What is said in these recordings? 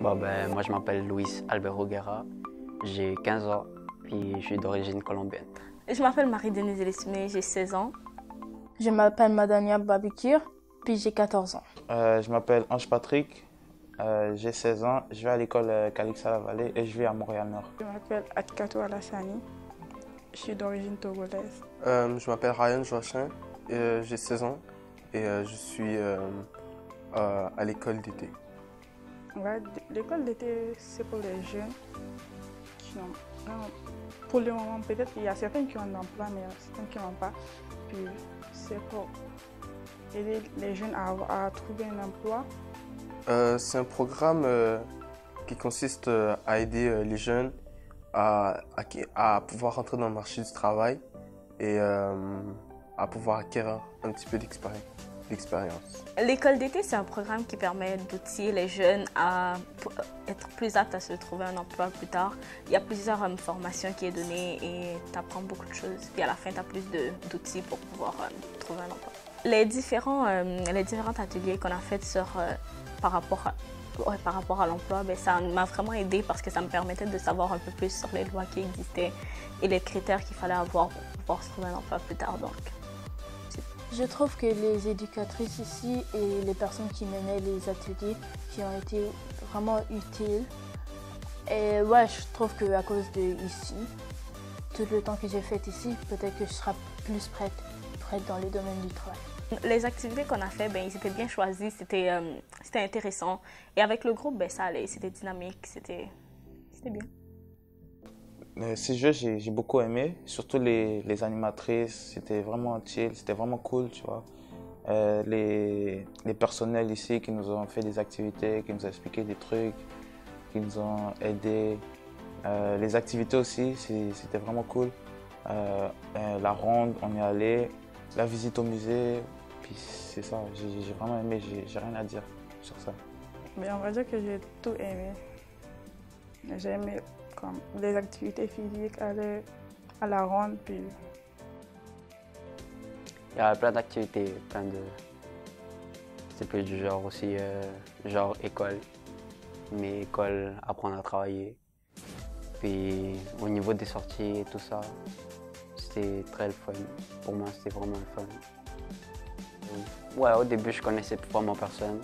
Moi, je m'appelle Luis Albero Guerra, j'ai 15 ans, puis je suis d'origine colombienne. Je m'appelle Marie-Denise Elismé, j'ai 16 ans. Je m'appelle Madania Babikir, puis j'ai 14 ans. Je m'appelle Ange Patrick, j'ai 16 ans, je vais à l'école Calixa-la-Vallée et je vis à Montréal-Nord. Je m'appelle Atkato Alassani, je suis d'origine togolaise. Je m'appelle Ryan Joachim, j'ai 16 ans et je suis à l'école d'été. Ouais, l'école d'été, c'est pour les jeunes qui ont, pour le moment, peut-être il y a certains qui ont un emploi, mais il y a certains qui n'ont pas. Puis c'est pour aider les jeunes à trouver un emploi. C'est un programme qui consiste à aider les jeunes à pouvoir entrer dans le marché du travail et à pouvoir acquérir un petit peu d'expérience. L'école d'été, c'est un programme qui permet d'outiller les jeunes à être plus aptes à se trouver un emploi plus tard. Il y a plusieurs formations qui est donnée et tu apprends beaucoup de choses. Puis à la fin, tu as plus d'outils pour pouvoir trouver un emploi. Les différents ateliers qu'on a faits par rapport à l'emploi, ça m'a vraiment aidé parce que ça me permettait de savoir un peu plus sur les lois qui existaient et les critères qu'il fallait avoir pour pouvoir se trouver un emploi plus tard. Donc, je trouve que les éducatrices ici et les personnes qui menaient les ateliers qui ont été vraiment utiles. Et ouais, je trouve qu'à cause de ici, tout le temps que j'ai fait ici, peut-être que je serai plus prête dans le domaine du travail. Les activités qu'on a faites, ils étaient bien choisis, c'était intéressant. Et avec le groupe, ça allait, c'était dynamique, c'était bien. Ces jeux, j'ai beaucoup aimé, surtout les animatrices, c'était vraiment chill, c'était vraiment cool, tu vois. Les personnels ici qui nous ont fait des activités, qui nous ont expliqué des trucs, qui nous ont aidés. Les activités aussi, c'était vraiment cool. La ronde, on y est allé, la visite au musée, puis c'est ça, j'ai vraiment aimé, j'ai rien à dire sur ça. Mais on va dire que j'ai tout aimé. J'ai aimé comme les activités physiques, aller à la ronde, puis... Il y a plein d'activités, C'est plus du genre aussi, genre école, mais école, apprendre à travailler. Puis au niveau des sorties et tout ça, c'était très le fun. Pour moi, c'était vraiment le fun. Ouais, au début, je connaissais vraiment personne.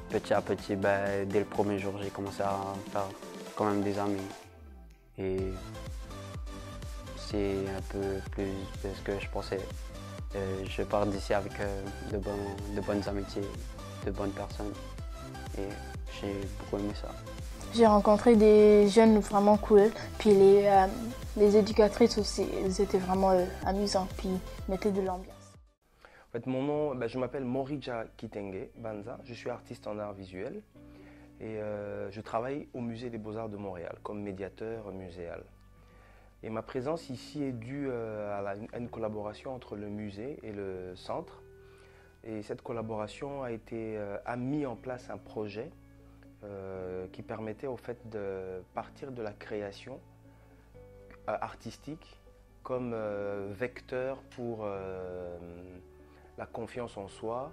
Petit à petit, dès le premier jour, j'ai commencé à faire quand même des amis. Et c'est un peu plus de ce que je pensais. Je pars d'ici avec de bonnes amitiés, de bonnes personnes. Et j'ai beaucoup aimé ça. J'ai rencontré des jeunes vraiment cool, puis les éducatrices aussi, elles étaient vraiment amusantes, puis mettaient de l'ambiance. En fait, mon nom, je m'appelle Morija Kitenge Banza, je suis artiste en art visuel et je travaille au Musée des Beaux-Arts de Montréal comme médiateur muséal. Et ma présence ici est due à une collaboration entre le musée et le centre. Et cette collaboration a mis en place un projet qui permettait au fait de partir de la création artistique comme vecteur pour la confiance en soi,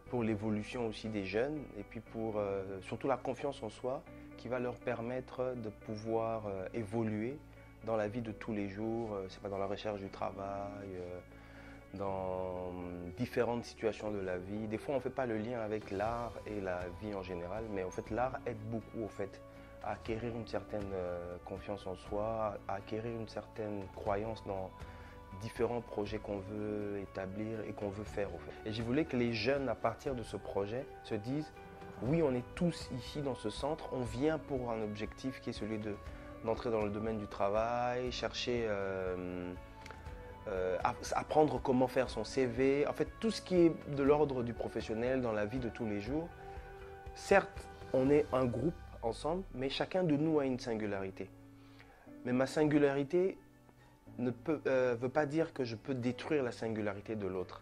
pour l'évolution aussi des jeunes et puis pour surtout la confiance en soi qui va leur permettre de pouvoir évoluer dans la vie de tous les jours, c'est pas dans la recherche du travail, dans différentes situations de la vie. Des fois on ne fait pas le lien avec l'art et la vie en général, mais en fait l'art aide beaucoup au fait à acquérir une certaine confiance en soi, à acquérir une certaine croyance dans différents projets qu'on veut établir et qu'on veut faire. Au fait. Et je voulais que les jeunes, à partir de ce projet, se disent oui, on est tous ici dans ce centre, on vient pour un objectif qui est celui d'entrer dans le domaine du travail, chercher apprendre comment faire son CV, en fait tout ce qui est de l'ordre du professionnel dans la vie de tous les jours. Certes, on est un groupe ensemble, mais chacun de nous a une singularité. Mais ma singularité ne veut pas dire que je peux détruire la singularité de l'autre.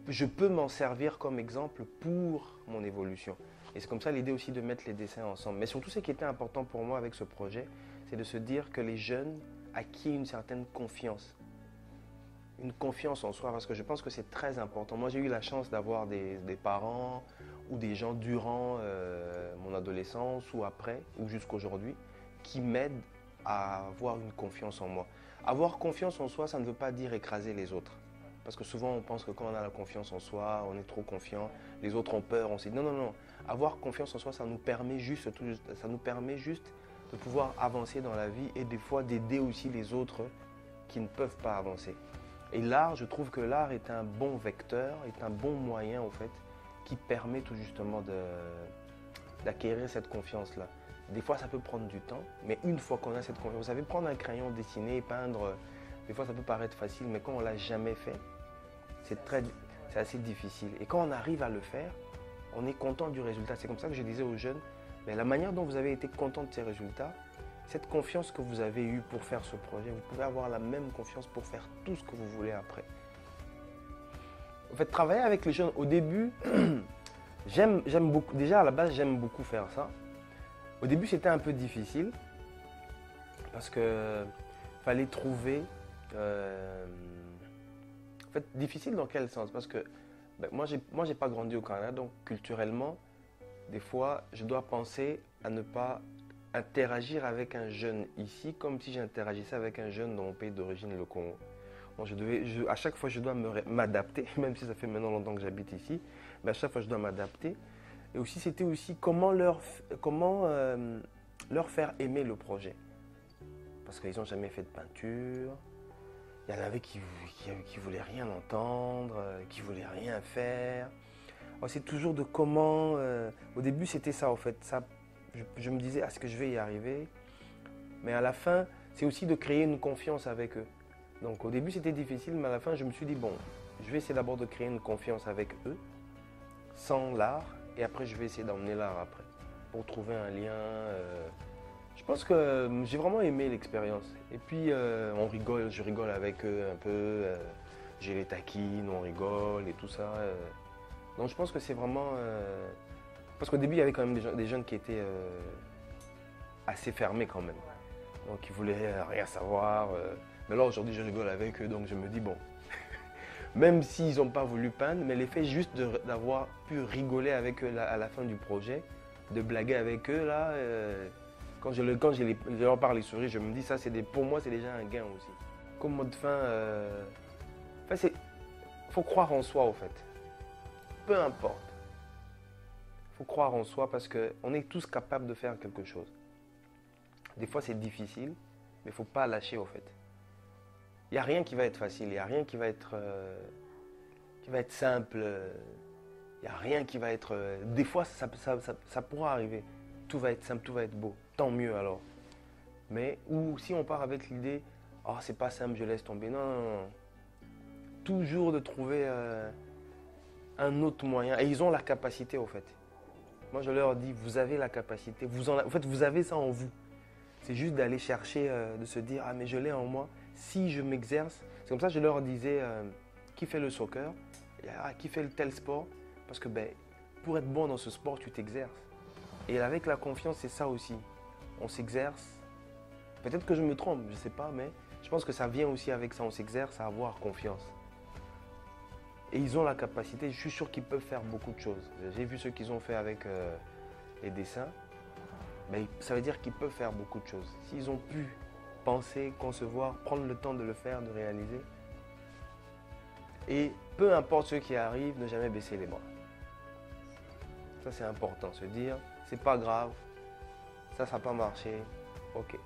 Je peux m'en servir comme exemple pour mon évolution. Et c'est comme ça l'idée aussi de mettre les dessins ensemble. Mais surtout ce qui était important pour moi avec ce projet, c'est de se dire que les jeunes acquièrent une certaine confiance. Une confiance en soi, parce que je pense que c'est très important. Moi j'ai eu la chance d'avoir des parents ou des gens durant mon adolescence ou après ou jusqu'aujourd'hui qui m'aident à avoir une confiance en moi. Avoir confiance en soi, ça ne veut pas dire écraser les autres. Parce que souvent, on pense que quand on a la confiance en soi, on est trop confiant, les autres ont peur, on se dit non, non, non. Avoir confiance en soi, ça nous permet juste de pouvoir avancer dans la vie et des fois d'aider aussi les autres qui ne peuvent pas avancer. Et l'art, je trouve que l'art est un bon vecteur, est un bon moyen, en fait, qui permet tout justement d'acquérir cette confiance-là. Des fois, ça peut prendre du temps, mais une fois qu'on a cette confiance, vous savez, prendre un crayon, dessiner, peindre, des fois, ça peut paraître facile, mais quand on ne l'a jamais fait, c'est assez difficile. Et quand on arrive à le faire, on est content du résultat. C'est comme ça que je disais aux jeunes, mais la manière dont vous avez été content de ces résultats, cette confiance que vous avez eue pour faire ce projet, vous pouvez avoir la même confiance pour faire tout ce que vous voulez après. En fait, travailler avec les jeunes, au début, j'aime beaucoup, déjà à la base, j'aime beaucoup faire ça. Au début, c'était un peu difficile parce que fallait trouver. En fait, difficile dans quel sens? Parce que ben, moi, j'ai pas grandi au Canada, donc culturellement, des fois, je dois penser à ne pas interagir avec un jeune ici comme si j'interagissais avec un jeune dans mon pays d'origine, le Congo. Bon, à chaque fois, je dois m'adapter, même si ça fait maintenant longtemps que j'habite ici, mais à chaque fois, je dois m'adapter. Et aussi, c'était aussi comment leur faire aimer le projet. Parce qu'ils n'ont jamais fait de peinture. Il y en avait qui voulaient rien entendre, qui voulaient rien faire. C'est toujours de comment... au début, c'était ça, en fait. Ça, je me disais, est-ce que je vais y arriver? Mais à la fin, c'est aussi de créer une confiance avec eux. Donc, au début, c'était difficile, mais à la fin, je me suis dit, bon, je vais essayer d'abord de créer une confiance avec eux, sans l'art, et après, je vais essayer d'emmener l'art après, pour trouver un lien. Je pense que j'ai vraiment aimé l'expérience. Et puis, on rigole, je rigole avec eux un peu. J'ai les taquines, on rigole et tout ça. Donc, je pense que c'est vraiment... parce qu'au début, il y avait quand même des jeunes qui étaient assez fermés quand même. Donc, ils voulaient rien savoir. Mais là, aujourd'hui, je rigole avec eux, donc je me dis, bon, même s'ils n'ont pas voulu peindre, mais l'effet juste d'avoir pu rigoler avec eux à la fin du projet, de blaguer avec eux, là... Quand je leur parle les souris, je me dis ça, pour moi, c'est déjà un gain aussi. Comme mot de fin, il faut croire en soi, au fait. Peu importe. Il faut croire en soi parce qu'on est tous capables de faire quelque chose. Des fois, c'est difficile, mais il ne faut pas lâcher, au fait. Il n'y a rien qui va être facile, il n'y a rien qui va être simple. Il n'y a rien qui va être... des fois, ça pourra arriver. Tout va être simple, tout va être beau. Tant mieux alors. Mais ou si on part avec l'idée, oh c'est pas simple, je laisse tomber. Non, non, non. Toujours de trouver un autre moyen. Et ils ont la capacité au fait. Moi je leur dis, vous avez la capacité. En fait, vous avez ça en vous. C'est juste d'aller chercher, de se dire, ah mais je l'ai en moi. Si je m'exerce, c'est comme ça que je leur disais, qui fait le soccer, qui fait le tel sport. Parce que ben, pour être bon dans ce sport, tu t'exerces. Et avec la confiance, c'est ça aussi. On s'exerce. Peut-être que je me trompe, je ne sais pas, mais je pense que ça vient aussi avec ça. On s'exerce à avoir confiance. Et ils ont la capacité, je suis sûr qu'ils peuvent faire beaucoup de choses. J'ai vu ce qu'ils ont fait avec les dessins. Mais ça veut dire qu'ils peuvent faire beaucoup de choses. S'ils ont pu penser, concevoir, prendre le temps de le faire, de réaliser. Et peu importe ce qui arrive, ne jamais baisser les bras. Ça, c'est important, se dire, c'est pas grave, ça n'a pas marché, ok,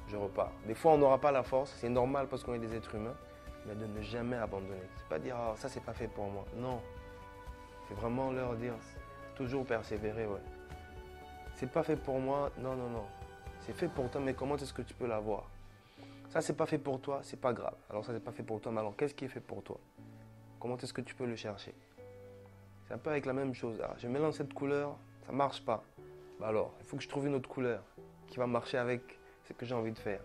je repars. Des fois, on n'aura pas la force, c'est normal parce qu'on est des êtres humains, mais de ne jamais abandonner. C'est pas dire, oh, ça, c'est pas fait pour moi. Non, c'est vraiment leur dire, toujours persévérer, ouais. C'est pas fait pour moi, non, non, non. C'est fait pour toi, mais comment est-ce que tu peux l'avoir? Ça, c'est pas fait pour toi, c'est pas grave. Alors, ça, c'est pas fait pour toi, mais alors, qu'est-ce qui est fait pour toi? Comment est-ce que tu peux le chercher? C'est un peu avec la même chose. Alors, je mélange cette couleur, ça ne marche pas. Bah alors, il faut que je trouve une autre couleur qui va marcher avec ce que j'ai envie de faire.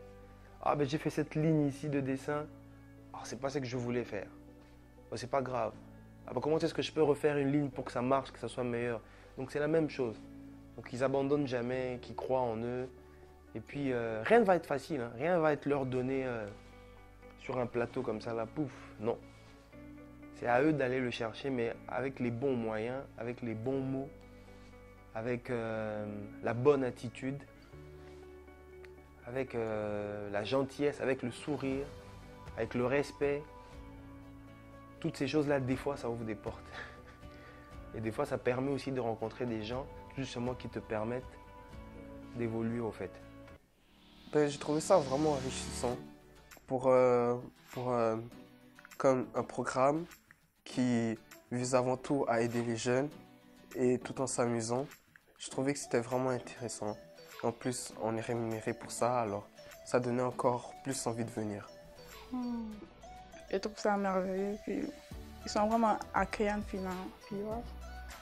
Ah ben j'ai fait cette ligne ici de dessin. Ah, c'est pas ce que je voulais faire. Bah, c'est pas grave. Ah, ben, comment est-ce que je peux refaire une ligne pour que ça marche, que ça soit meilleur? Donc c'est la même chose. Donc ils abandonnent jamais, qu'ils croient en eux. Et puis rien ne va être facile, hein. Rien ne va être leur donné sur un plateau comme ça là, pouf, non. C'est à eux d'aller le chercher, mais avec les bons moyens, avec les bons mots, avec la bonne attitude, avec la gentillesse, avec le sourire, avec le respect. Toutes ces choses-là, des fois, ça ouvre des portes. Et des fois, ça permet aussi de rencontrer des gens, justement, qui te permettent d'évoluer, au fait. Ben, j'ai trouvé ça vraiment enrichissant pour, comme un programme qui vise avant tout à aider les jeunes et tout en s'amusant. Je trouvais que c'était vraiment intéressant. En plus, on est rémunéré pour ça, alors ça donnait encore plus envie de venir. Je trouve ça merveilleux. Puis, ils sont vraiment accueillants finalement. Puis, ouais.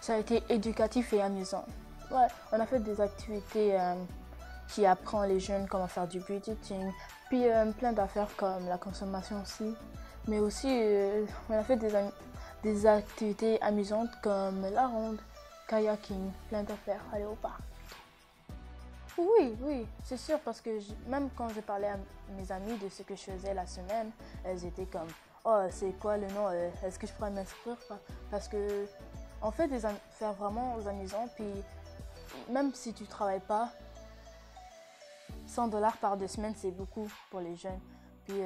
Ça a été éducatif et amusant. Ouais, on a fait des activités qui apprennent les jeunes comment faire du budgeting, puis plein d'affaires comme la consommation aussi. Mais aussi, on a fait des activités amusantes comme la ronde, kayaking, plein d'affaires, aller au parc. Oui, c'est sûr, parce que même quand je parlais à mes amis de ce que je faisais la semaine, elles étaient comme « Oh, c'est quoi le nom? Est-ce que je pourrais m'inscrire ?» Parce que on fait des affaires vraiment amusantes, puis même si tu travailles pas, 100 $ par 2 semaines, c'est beaucoup pour les jeunes. Puis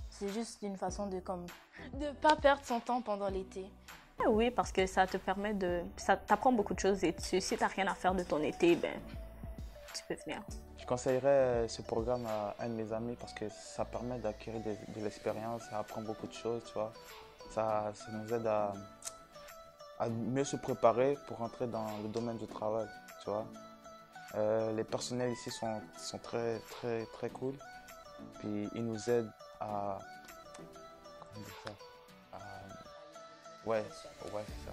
c'est juste une façon de pas perdre son temps pendant l'été. Oui, parce que ça te permet ça t'apprend beaucoup de choses et si tu n'as rien à faire de ton été, ben, tu peux venir. Je conseillerais ce programme à un de mes amis parce que ça permet d'acquérir de l'expérience, ça apprend beaucoup de choses, tu vois. Ça nous aide à mieux se préparer pour rentrer dans le domaine du travail, tu vois. Les personnels ici sont très, très, très cool. Puis ils nous aident à... Comment dire ça? Ouais, c'est ça.